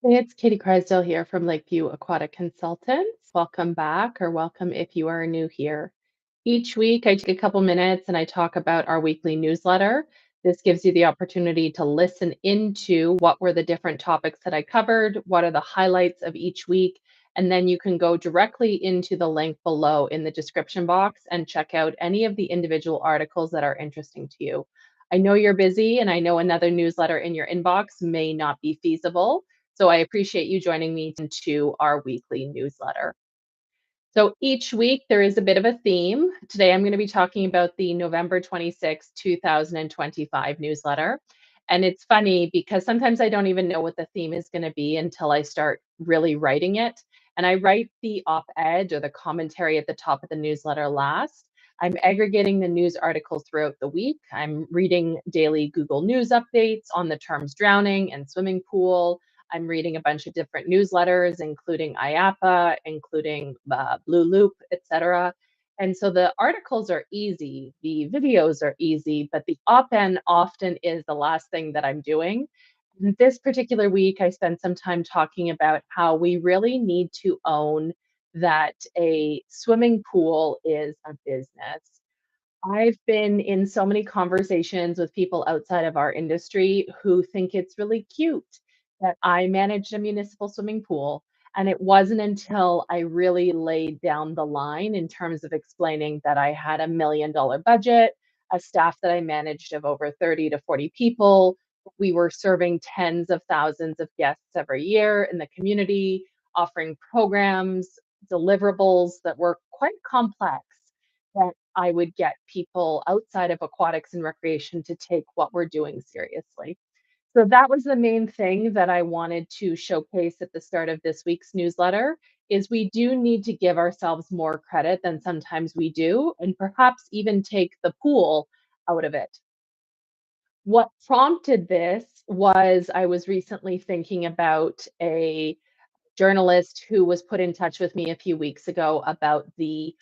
Hey, it's Katie Crysdale here from Lakeview Aquatic Consultants. Welcome back, or welcome if you are new here. Each week, I take a couple minutes and I talk about our weekly newsletter. This gives you the opportunity to listen into what were the different topics that I covered, what are the highlights of each week, and then you can go directly into the link below in the description box and check out any of the individual articles that are interesting to you. I know you're busy, and I know another newsletter in your inbox may not be feasible. So I appreciate you joining me into our weekly newsletter. So each week there is a bit of a theme. Today I'm going to be talking about the November 26, 2025 newsletter. And it's funny because sometimes I don't even know what the theme is going to be until I start really writing it. And I write the op ed or the commentary at the top of the newsletter last. I'm aggregating the news articles throughout the week. I'm reading daily Google News updates on the terms drowning and swimming pool. I'm reading a bunch of different newsletters, including IAPA, including Blue Loop, etc. And so the articles are easy, the videos are easy, but the op-ed often is the last thing that I'm doing. And this particular week, I spent some time talking about how we really need to own that a swimming pool is a business. I've been in so many conversations with people outside of our industry who think it's really cute that I managed a municipal swimming pool. And it wasn't until I really laid down the line in terms of explaining that I had $1 million budget, a staff that I managed of over 30 to 40 people. We were serving tens of thousands of guests every year in the community, offering programs, deliverables that were quite complex, that I would get people outside of aquatics and recreation to take what we're doing seriously. So that was the main thing that I wanted to showcase at the start of this week's newsletter is we do need to give ourselves more credit than sometimes we do, and perhaps even take the pool out of it. What prompted this was I was recently thinking about a journalist who was put in touch with me a few weeks ago about the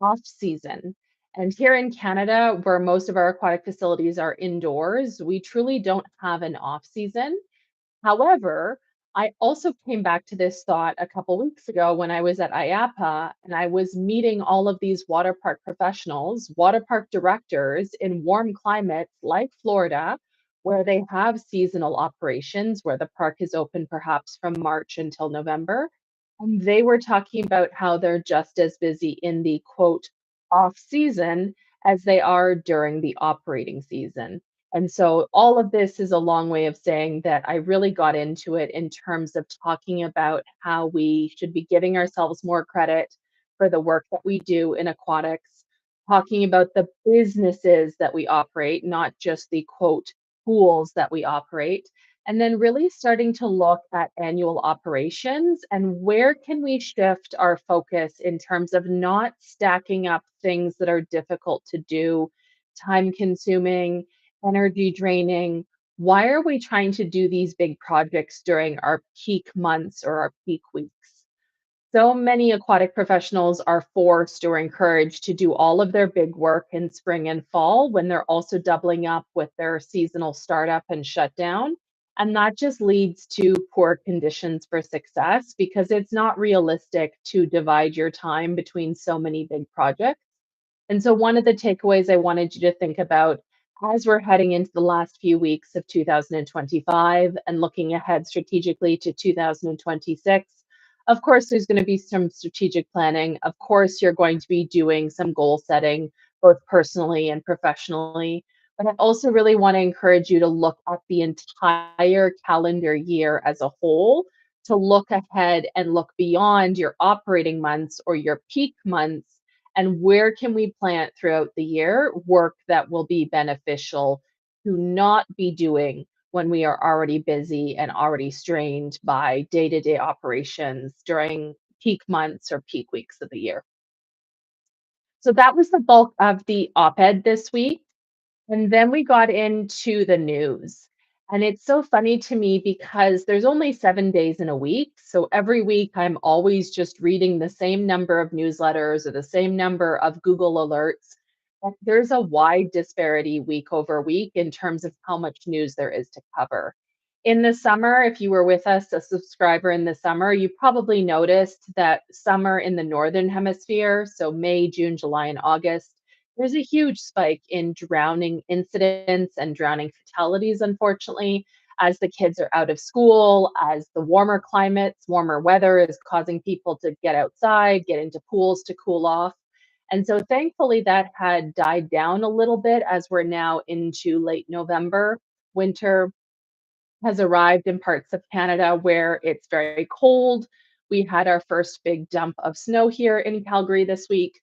off season. And here in Canada, where most of our aquatic facilities are indoors, we truly don't have an off season. However, I also came back to this thought a couple weeks ago when I was at IAPA and I was meeting all of these water park professionals, water park directors in warm climates like Florida, where they have seasonal operations, where the park is open perhaps from March until November. And they were talking about how they're just as busy in the quote off season as they are during the operating season. And so all of this is a long way of saying that I really got into it in terms of talking about how we should be giving ourselves more credit for the work that we do in aquatics, talking about the businesses that we operate, not just the quote pools that we operate, and then really starting to look at annual operations and where can we shift our focus in terms of not stacking up things that are difficult to do, time consuming, energy draining. Why are we trying to do these big projects during our peak months or our peak weeks? So many aquatic professionals are forced or encouraged to do all of their big work in spring and fall when they're also doubling up with their seasonal startup and shutdown. And that just leads to poor conditions for success because it's not realistic to divide your time between so many big projects. And so, one of the takeaways I wanted you to think about as we're heading into the last few weeks of 2025 and looking ahead strategically to 2026, of course, there's going to be some strategic planning. Of course, you're going to be doing some goal setting, both personally and professionally. But I also really want to encourage you to look at the entire calendar year as a whole, to look ahead and look beyond your operating months or your peak months, and where can we plant throughout the year work that will be beneficial to not be doing when we are already busy and already strained by day-to-day operations during peak months or peak weeks of the year. So that was the bulk of the op-ed this week. And then we got into the news. And it's so funny to me because there's only 7 days in a week. So every week I'm always just reading the same number of newsletters or the same number of Google alerts. But there's a wide disparity week over week in terms of how much news there is to cover. In the summer, if you were with us, a subscriber in the summer, you probably noticed that summer in the northern hemisphere, so May, June, July, and August, there's a huge spike in drowning incidents and drowning fatalities, unfortunately, as the kids are out of school, as the warmer climates, warmer weather is causing people to get outside, get into pools to cool off. And so thankfully that had died down a little bit as we're now into late November. Winter has arrived in parts of Canada where it's very cold. We had our first big dump of snow here in Calgary this week,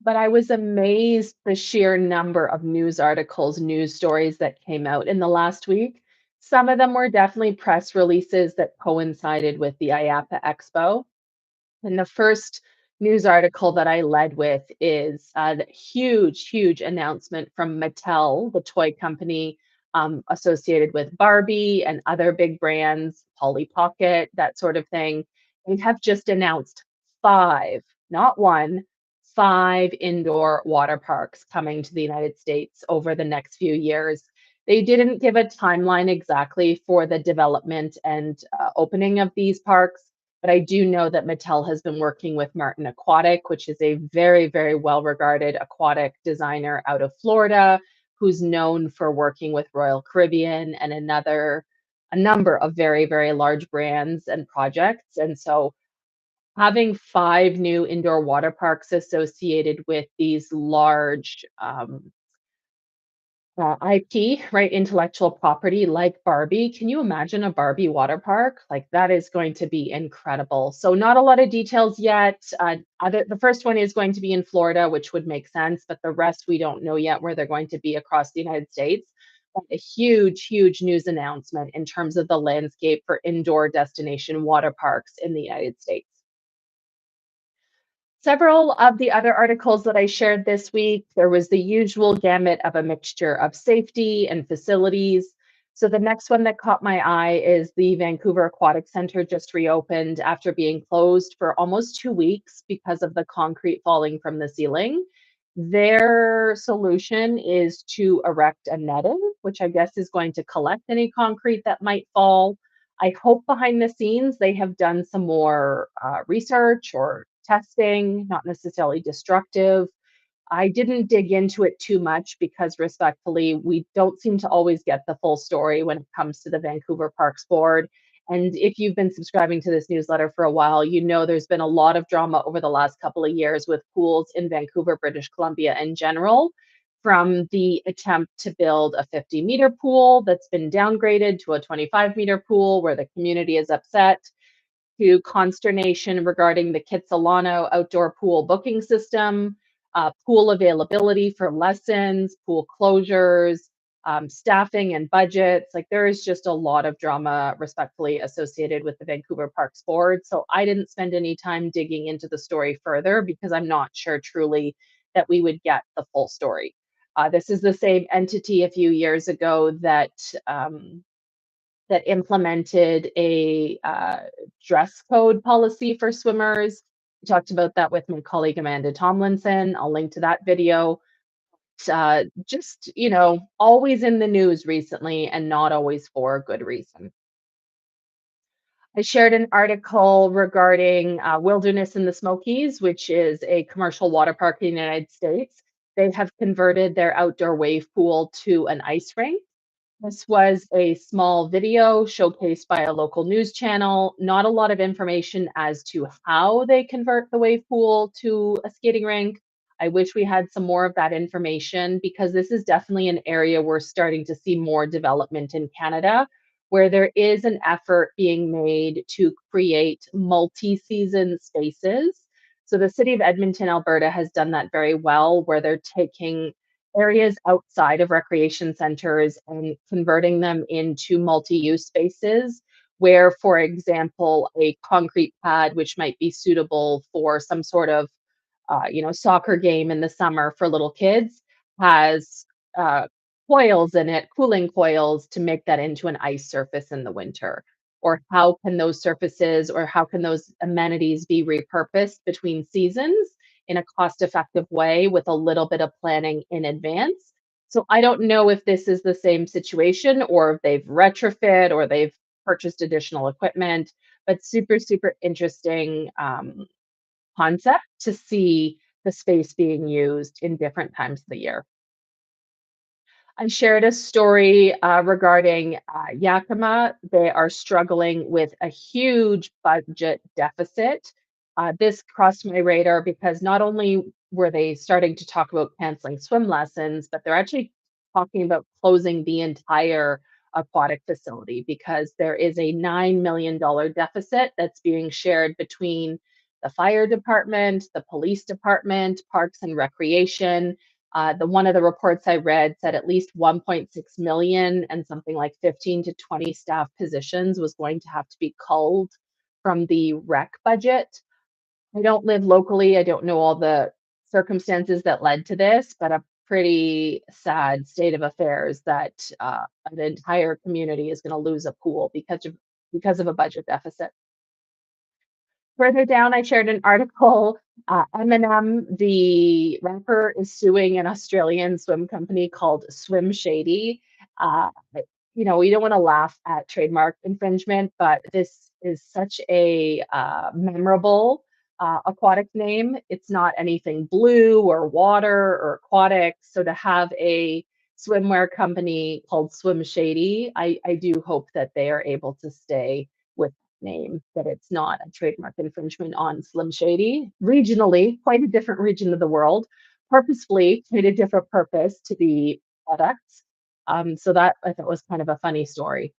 but I was amazed the sheer number of news articles, news stories that came out in the last week. Some of them were definitely press releases that coincided with the IAPA Expo. And the first news article that I led with is the huge, huge announcement from Mattel, the toy company associated with Barbie and other big brands, Polly Pocket, that sort of thing. They have just announced five, not one, five indoor water parks coming to the United States over the next few years. They didn't give a timeline exactly for the development and opening of these parks, but I do know that Mattel has been working with Martin Aquatic, which is a very, very well-regarded aquatic designer out of Florida, who's known for working with Royal Caribbean and a number of very, very large brands and projects. And so having five new indoor water parks associated with these large IP, right? Intellectual property like Barbie. Can you imagine a Barbie water park? Like that is going to be incredible. So not a lot of details yet. The first one is going to be in Florida, which would make sense, but the rest we don't know yet where they're going to be across the United States. But a huge, huge news announcement in terms of the landscape for indoor destination water parks in the United States. Several of the other articles that I shared this week, there was the usual gamut of a mixture of safety and facilities. So the next one that caught my eye is the Vancouver Aquatic Center just reopened after being closed for almost 2 weeks because of the concrete falling from the ceiling. Their solution is to erect a netting, which I guess is going to collect any concrete that might fall. I hope behind the scenes they have done some more research or testing, not necessarily destructive. I didn't dig into it too much because, respectfully, we don't seem to always get the full story when it comes to the Vancouver Parks Board. And if you've been subscribing to this newsletter for a while, you know there's been a lot of drama over the last couple of years with pools in Vancouver, British Columbia in general, from the attempt to build a 50-meter pool that's been downgraded to a 25-meter pool where the community is upset, to consternation regarding the Kitsilano outdoor pool booking system, pool availability for lessons, pool closures, staffing and budgets. Like there is just a lot of drama, respectfully, associated with the Vancouver Parks Board. So I didn't spend any time digging into the story further because I'm not sure truly that we would get the full story. This is the same entity a few years ago that implemented a dress code policy for swimmers. We talked about that with my colleague Amanda Tomlinson. I'll link to that video. Just, always in the news recently and not always for a good reason. I shared an article regarding Wilderness in the Smokies, which is a commercial water park in the United States. They have converted their outdoor wave pool to an ice rink. This was a small video showcased by a local news channel. Not a lot of information as to how they convert the wave pool to a skating rink. I wish we had some more of that information because this is definitely an area we're starting to see more development in Canada, where there is an effort being made to create multi season spaces. So the city of Edmonton, Alberta has done that very well, where they're taking areas outside of recreation centers and converting them into multi-use spaces where, for example, a concrete pad, which might be suitable for some sort of soccer game in the summer for little kids, has uh, coils in it, cooling coils to make that into an ice surface in the winter. Or how can those surfaces or how can those amenities be repurposed between seasons in a cost effective way with a little bit of planning in advance So I don't know if this is the same situation or if they've retrofit or they've purchased additional equipment, but super, super interesting concept to see the space being used in different times of the year. I shared a story regarding Yakima. They are struggling with a huge budget deficit. This crossed my radar because not only were they starting to talk about canceling swim lessons, but they're actually talking about closing the entire aquatic facility because there is a $9 million deficit that's being shared between the fire department, the police department, parks and recreation. The one of the reports I read said at least 1.6 million and something like 15 to 20 staff positions was going to have to be culled from the rec budget. I don't live locally. I don't know all the circumstances that led to this, but a pretty sad state of affairs that an entire community is going to lose a pool because of a budget deficit. Further down, I shared an article. Eminem, the rapper, is suing an Australian swim company called Swim Shady. Uh, we don't want to laugh at trademark infringement, but this is such a memorable aquatic name. It's not anything blue or water or aquatic. So to have a swimwear company called Swim Shady, I do hope that they are able to stay with name, that it's not a trademark infringement on Slim Shady. Regionally, quite a different region of the world, purposefully made a different purpose to the products. So that I thought was kind of a funny story.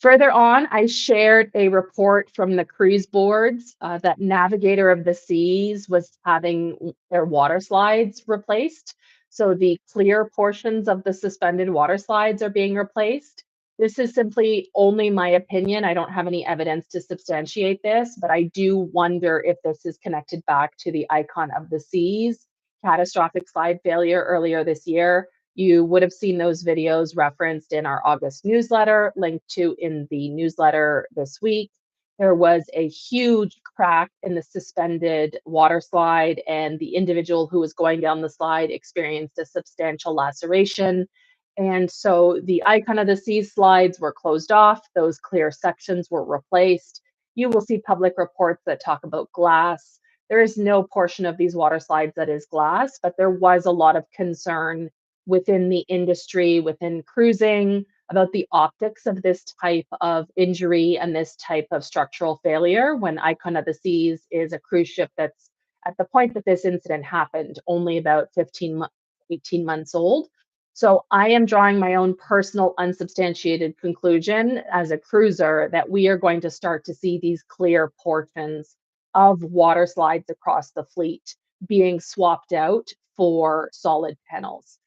Further on, I shared a report from the cruise boards that Navigator of the Seas was having their water slides replaced. So the clear portions of the suspended water slides are being replaced. This is simply only my opinion. I don't have any evidence to substantiate this, but I do wonder if this is connected back to the Icon of the Seas catastrophic slide failure earlier this year. You would have seen those videos referenced in our August newsletter, linked to in the newsletter this week. There was a huge crack in the suspended water slide, and the individual who was going down the slide experienced a substantial laceration. And so the Icon of the Seas slides were closed off, those clear sections were replaced. You will see public reports that talk about glass. There is no portion of these water slides that is glass, but there was a lot of concern within the industry, within cruising, about the optics of this type of injury and this type of structural failure when Icon of the Seas is a cruise ship that's at the point that this incident happened only about 18 months old. So I am drawing my own personal unsubstantiated conclusion as a cruiser that we are going to start to see these clear portions of water slides across the fleet being swapped out for solid panels.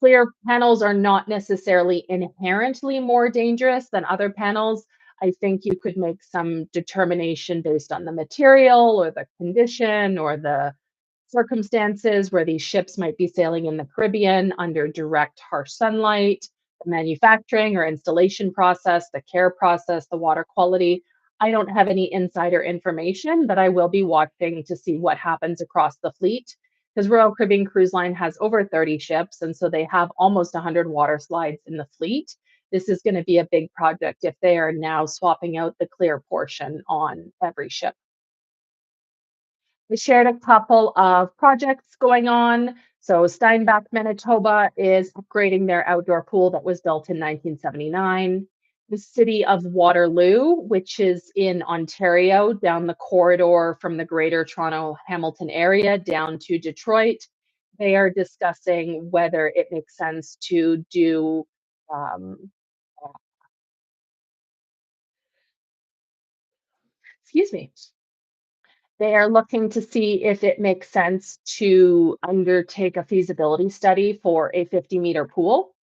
Clear panels are not necessarily inherently more dangerous than other panels. I think you could make some determination based on the material or the condition or the circumstances where these ships might be sailing in the Caribbean under direct harsh sunlight, the manufacturing or installation process, the care process, the water quality. I don't have any insider information, but I will be watching to see what happens across the fleet because Royal Caribbean Cruise Line has over 30 ships, and so they have almost 100 water slides in the fleet. This is going to be a big project if they are now swapping out the clear portion on every ship. We shared a couple of projects going on. So Steinbach, Manitoba is upgrading their outdoor pool that was built in 1979. The city of Waterloo, which is in Ontario, down the corridor from the Greater Toronto Hamilton area down to Detroit, they are discussing whether it makes sense to do um, excuse me. They are looking to see if it makes sense to undertake a feasibility study for a 50-meter pool.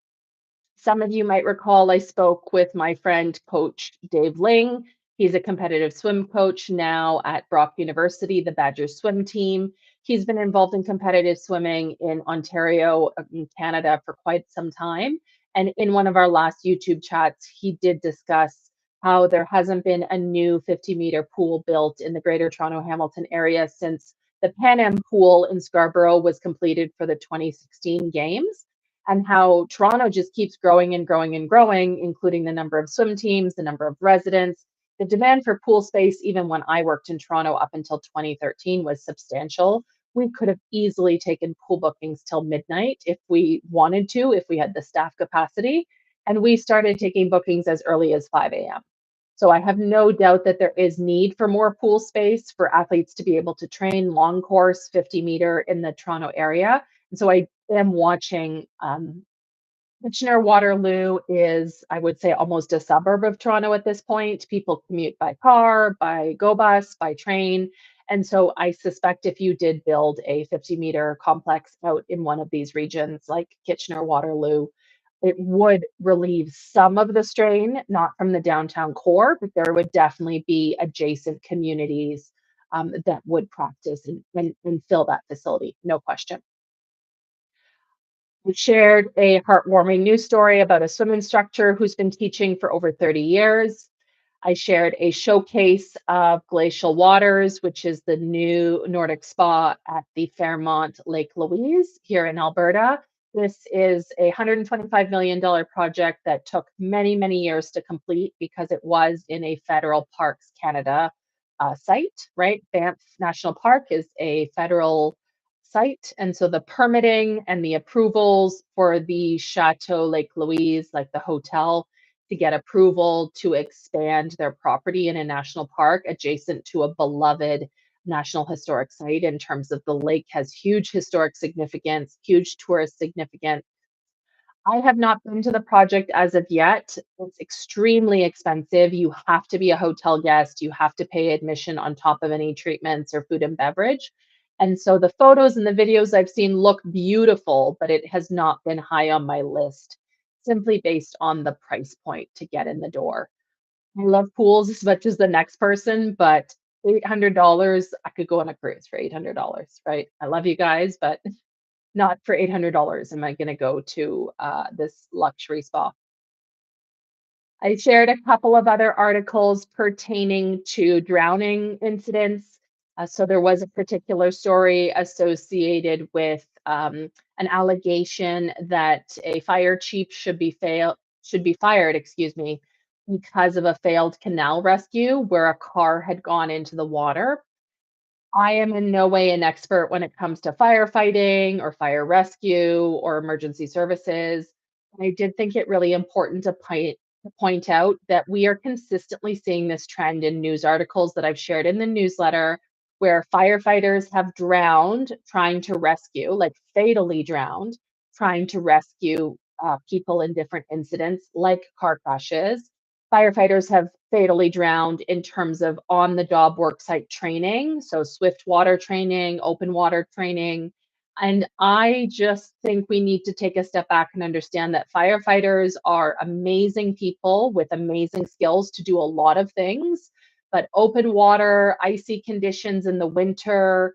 Some of you might recall I spoke with my friend, Coach Dave Ling. He's a competitive swim coach now at Brock University, the Badgers swim team. He's been involved in competitive swimming in Ontario, in Canada, for quite some time. And in one of our last YouTube chats, he did discuss how there hasn't been a new 50-meter pool built in the Greater Toronto Hamilton area since the Pan Am pool in Scarborough was completed for the 2016 games. and how Toronto just keeps growing and growing and growing, including the number of swim teams, the number of residents. The demand for pool space, even when I worked in Toronto up until 2013, was substantial. We could have easily taken pool bookings till midnight if we wanted to, if we had the staff capacity. And we started taking bookings as early as 5 a.m. So I have no doubt that there is need for more pool space for athletes to be able to train long course 50-meter in the Toronto area. And so I am watching. Kitchener-Waterloo is, I would say, almost a suburb of Toronto at this point. People commute by car, by go bus, by train. And so I suspect if you did build a 50-meter complex out in one of these regions like Kitchener-Waterloo, it would relieve some of the strain, not from the downtown core, but there would definitely be adjacent communities that would practice and fill that facility, no question. We shared a heartwarming news story about a swim instructor who's been teaching for over 30 years. I shared a showcase of glacial waters, which is the new Nordic spa at the Fairmont Lake Louise here in Alberta. This is a $125 million project that took many, many years to complete because it was in a Federal Parks Canada site, right? Banff National Park is a federal site. And so the permitting and the approvals for the Chateau Lake Louise, like the hotel, to get approval to expand their property in a national park adjacent to a beloved national historic site in terms of the lake has huge historic significance, huge tourist significance. I have not been to the project as of yet. It's extremely expensive. You have to be a hotel guest. You have to pay admission on top of any treatments or food and beverage. And so the photos and the videos I've seen look beautiful, but it has not been high on my list simply based on the price point to get in the door. I love pools as much as the next person, but $800, I could go on a cruise for $800, right? I love you guys, but not for $800 am I gonna go to, this luxury spa. I shared a couple of other articles pertaining to drowning incidents. So there was a particular story associated with, an allegation that a fire chief should be fired, excuse me, because of a failed canal rescue where a car had gone into the water. I am in no way an expert when it comes to firefighting or fire rescue or emergency services. I did think it really important to point out that we are consistently seeing this trend in news articles that I've shared in the newsletter where firefighters have drowned trying to rescue, like fatally drowned, trying to rescue people in different incidents like car crashes. Firefighters have fatally drowned in terms of on the job worksite training, so swift water training, open water training. And I just think we need to take a step back and understand that firefighters are amazing people with amazing skills to do a lot of things. But open water, icy conditions in the winter,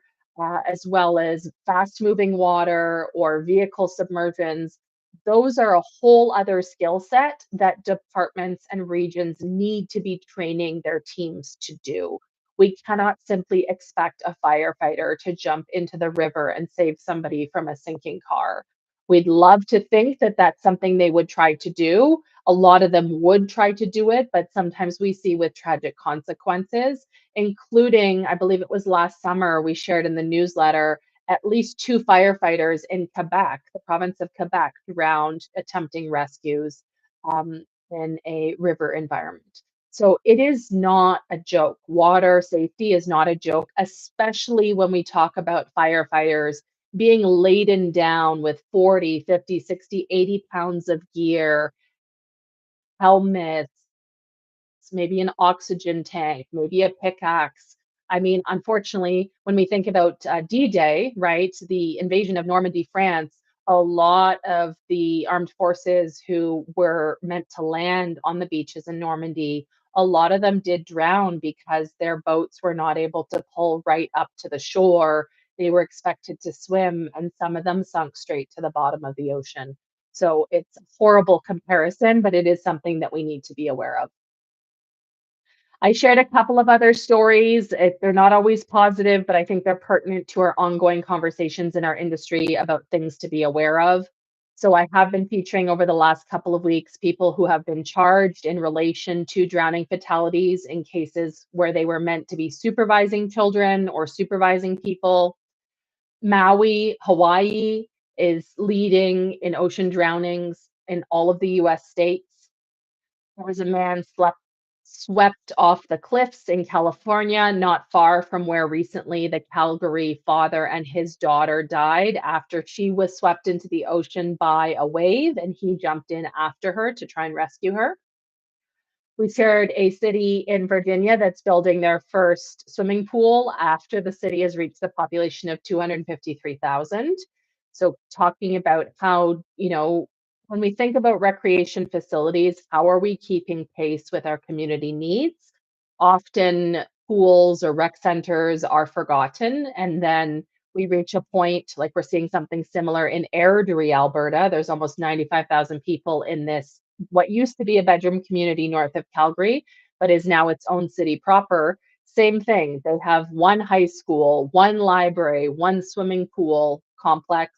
as well as fast moving water or vehicle submersions, those are a whole other skill set that departments and regions need to be training their teams to do. We cannot simply expect a firefighter to jump into the river and save somebody from a sinking car. We'd love to think that that's something they would try to do. A lot of them would try to do it, but sometimes we see with tragic consequences, including, I believe it was last summer, we shared in the newsletter at least two firefighters in Quebec, the province of Quebec, drowned attempting rescues in a river environment. So it is not a joke. Water safety is not a joke, especially when we talk about firefighters being laden down with 40, 50, 60, 80 pounds of gear, helmets, maybe an oxygen tank, maybe a pickaxe. I mean, unfortunately, when we think about D-Day, right, the invasion of Normandy, France, a lot of the armed forces who were meant to land on the beaches in Normandy, a lot of them did drown because their boats were not able to pull right up to the shore. They were expected to swim, and some of them sunk straight to the bottom of the ocean. So it's a horrible comparison, but it is something that we need to be aware of. I shared a couple of other stories. They're not always positive, but I think they're pertinent to our ongoing conversations in our industry about things to be aware of. So I have been featuring over the last couple of weeks people who have been charged in relation to drowning fatalities in cases where they were meant to be supervising children or supervising people. Maui, Hawaii is leading in ocean drownings in all of the US states. There was a man swept off the cliffs in California, not far from where recently the Calgary father and his daughter died after she was swept into the ocean by a wave and he jumped in after her to try and rescue her. We shared a city in Virginia that's building their first swimming pool after the city has reached the population of 253,000. So, talking about how, when we think about recreation facilities, how are we keeping pace with our community needs? Often, pools or rec centers are forgotten. And then we reach a point, like we're seeing something similar in Airdrie, Alberta. There's almost 95,000 people in this what used to be a bedroom community north of Calgary, but is now its own city proper. Same thing. They have one high school, one library, one swimming pool complex.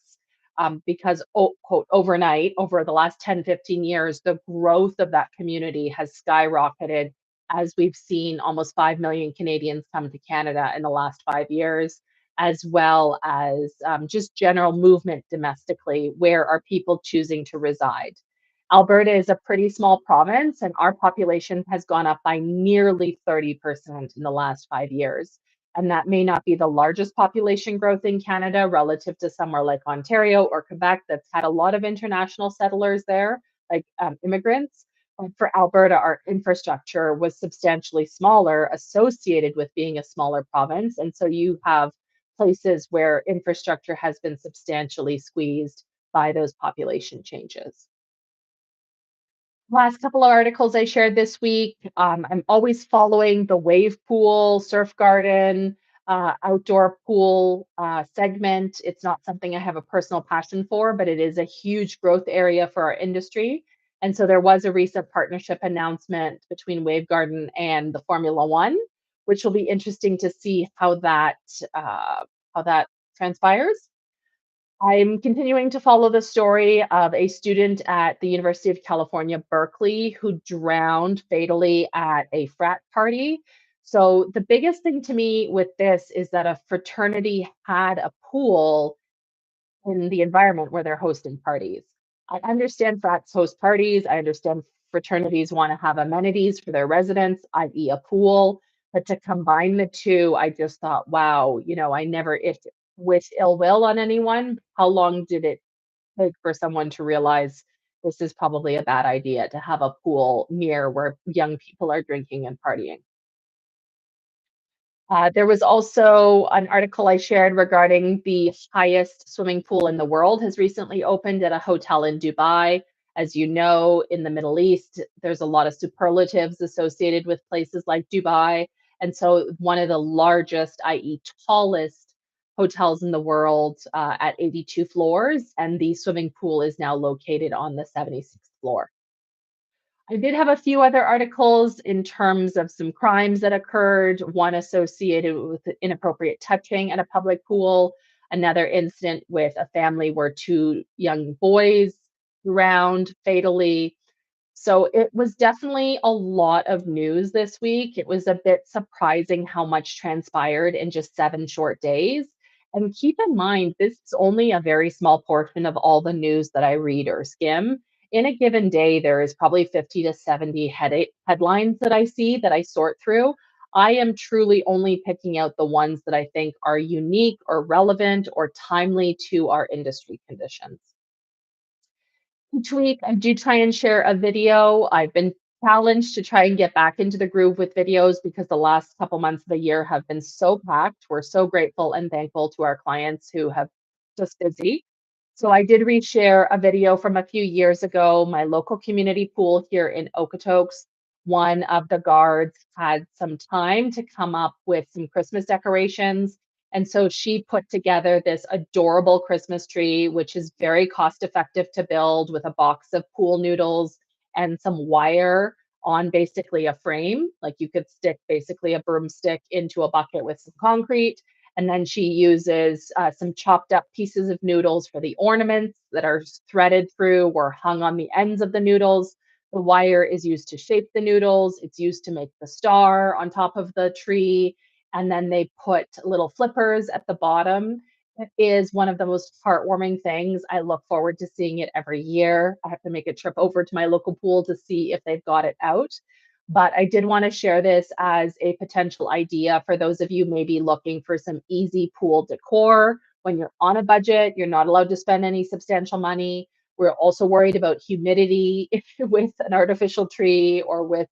Because, quote, overnight, over the last 10, 15 years, the growth of that community has skyrocketed as we've seen almost 5 million Canadians come to Canada in the last 5 years, as well as just general movement domestically. Where are people choosing to reside? Alberta is a pretty small province, and our population has gone up by nearly 30% in the last 5 years. And that may not be the largest population growth in Canada relative to somewhere like Ontario or Quebec that's had a lot of international settlers there, like immigrants. But for Alberta, our infrastructure was substantially smaller, associated with being a smaller province. And so you have places where infrastructure has been substantially squeezed by those population changes. Last couple of articles I shared this week. I'm always following the wave pool, surf garden, outdoor pool segment. It's not something I have a personal passion for, but it is a huge growth area for our industry. And so there was a recent partnership announcement between Wave Garden and the Formula One, which will be interesting to see how that transpires. I'm continuing to follow the story of a student at the University of California, Berkeley, who drowned fatally at a frat party. So, the biggest thing to me with this is that a fraternity had a pool in the environment where they're hosting parties. I understand frats host parties. I understand fraternities want to have amenities for their residents, i.e., a pool. But to combine the two, I just thought, wow, I never, if with ill will on anyone, how long did it take for someone to realize this is probably a bad idea to have a pool near where young people are drinking and partying? There was also an article I shared regarding the highest swimming pool in the world has recently opened at a hotel in Dubai. As you know, in the Middle East, there's a lot of superlatives associated with places like Dubai. And so, one of the largest, i.e., tallest hotels in the world at 82 floors, and the swimming pool is now located on the 76th floor. I did have a few other articles in terms of some crimes that occurred, one associated with inappropriate touching at a public pool, another incident with a family where two young boys drowned fatally. So it was definitely a lot of news this week. It was a bit surprising how much transpired in just 7 short days. And keep in mind, this is only a very small portion of all the news that I read or skim. In a given day, there is probably 50 to 70 headlines that I see that I sort through. I am truly only picking out the ones that I think are unique or relevant or timely to our industry conditions. Each week, I do try and share a video. I've been challenged to try and get back into the groove with videos because the last couple months of the year have been so packed. We're so grateful and thankful to our clients who have just busy. So I did reshare a video from a few years ago. My local community pool here in Okotoks, one of the guards had some time to come up with some Christmas decorations. And so she put together this adorable Christmas tree, which is very cost effective to build with a box of pool noodles and some wire on basically a frame. Like you could stick basically a broomstick into a bucket with some concrete. And then she uses some chopped up pieces of noodles for the ornaments that are threaded through or hung on the ends of the noodles. The wire is used to shape the noodles. It's used to make the star on top of the tree. And then they put little flippers at the bottom. It is one of the most heartwarming things. I look forward to seeing it every year. I have to make a trip over to my local pool to see if they've got it out. But I did want to share this as a potential idea for those of you maybe looking for some easy pool decor. When you're on a budget, you're not allowed to spend any substantial money. We're also worried about humidity with an artificial tree or with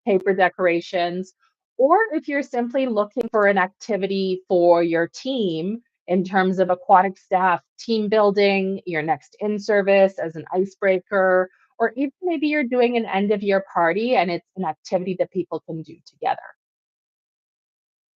paper decorations. Or if you're simply looking for an activity for your team in terms of aquatic staff team building, your next in service as an icebreaker, or even maybe you're doing an end of year party and it's an activity that people can do together.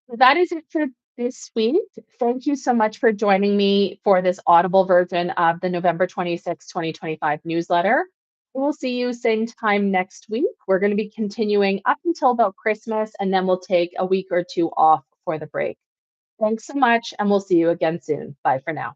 So that is it for this week. Thank you so much for joining me for this audible version of the November 26, 2025 newsletter. We'll see you same time next week. We're going to be continuing up until about Christmas, and then we'll take a week or two off for the break. Thanks so much, and we'll see you again soon. Bye for now.